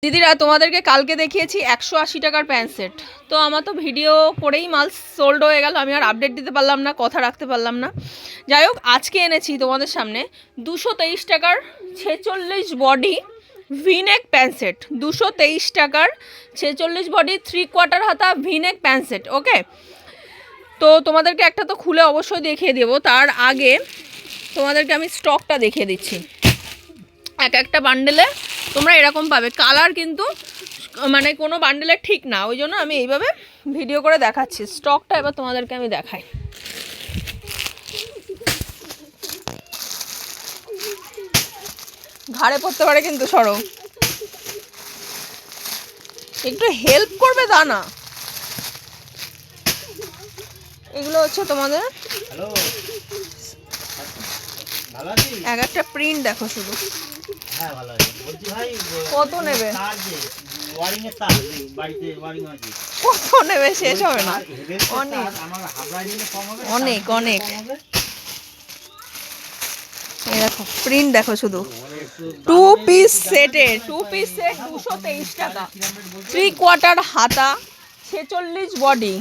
দিদিরা তোমাদেরকে কালকে দেখিয়েছি 180 টাকার প্যান্ট সেট। তো আমার তো ভিডিও করেই মাল সোল্ড হয়ে গেল, আমি আর আপডেট দিতে পারলাম না, কথা রাখতে পারলাম না। যাই হোক, আজকে এনেছি তোমাদের সামনে 223 টাকার 46 বডি ভিনেক প্যান্ট সেট। 223 টাকার 46 বডি 3/4 হাতা ভিনেক প্যান্ট সেট। ওকে, তো তোমাদেরকে একটা তো খুলে অবশ্যই দেখিয়ে দেবো, তার আগে তোমাদেরকে আমি স্টকটা দেখিয়ে দিচ্ছি। এক একটা বান্ডেলে তোমরা এরকম পাবে, কালার কিন্তু মানে কোনো বান্ডেলে ঠিক না, ওই জন্য আমি এইভাবে ভিডিও করে দেখাচ্ছি। স্টকটা এবার তোমাদেরকে আমি দেখাই। ঘাড়ে পড়তে পারে কিন্তু, সরো একটু হেল্প করবে তা না। এগুলো হচ্ছে তোমাদের এক একটা প্রিন্ট দেখো শুধু। কত নেবে? কত নেবে? শেষ হবে না, অনেক অনেক অনেক। এই দেখো প্রিন্ট দেখো শুধু। 2 পিস সেটের 2 পিস সেট 223 টাকা, 3/4 হাতা 46 বডি।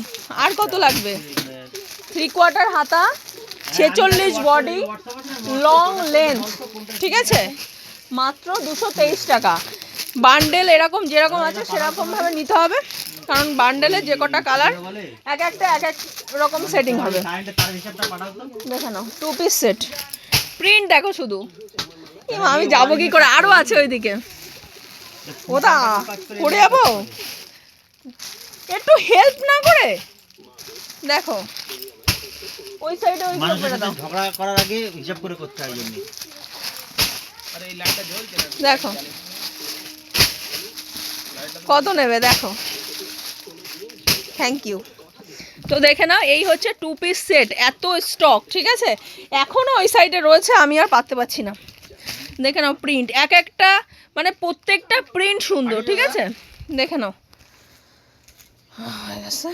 আর কত লাগবে? 3/4 হাতা 46 বডি লং লেন্থ, ঠিক আছে, মাত্র 223 টাকা। বান্ডেল এরকম যেরকম আছে সেরকমভাবে নিতে হবে, কারণ বান্ডেলে যে কটা কালার এক একটা এক এক রকম সেটিং হবে। দেখে নাও 2 পিস সেট, প্রিন্ট দেখো শুধু। আমি যাবো কি করে? আরও আছে ওইদিকে, ওটা করে যাবো, একটু হেল্প না করে দেখো। ওই সাইডে ওই সাইডে দাও, ঝগড়া করার আগে হিসাব করে করতে হয় জন্য। আরে এই লাইটটা জ্বলছে না, দেখো কত নেবে দেখো। Thank you. তো দেখে নাও, এই হচ্ছে 2 পিস সেট, এত স্টক, ঠিক আছে। এখনও ওই সাইডে রয়েছে, আমি আর পারতে পারছি না। দেখে নাও প্রিন্ট, এক একটা মানে প্রত্যেকটা প্রিন্ট সুন্দর, ঠিক আছে। দেখে নাও হয়ে গেছে।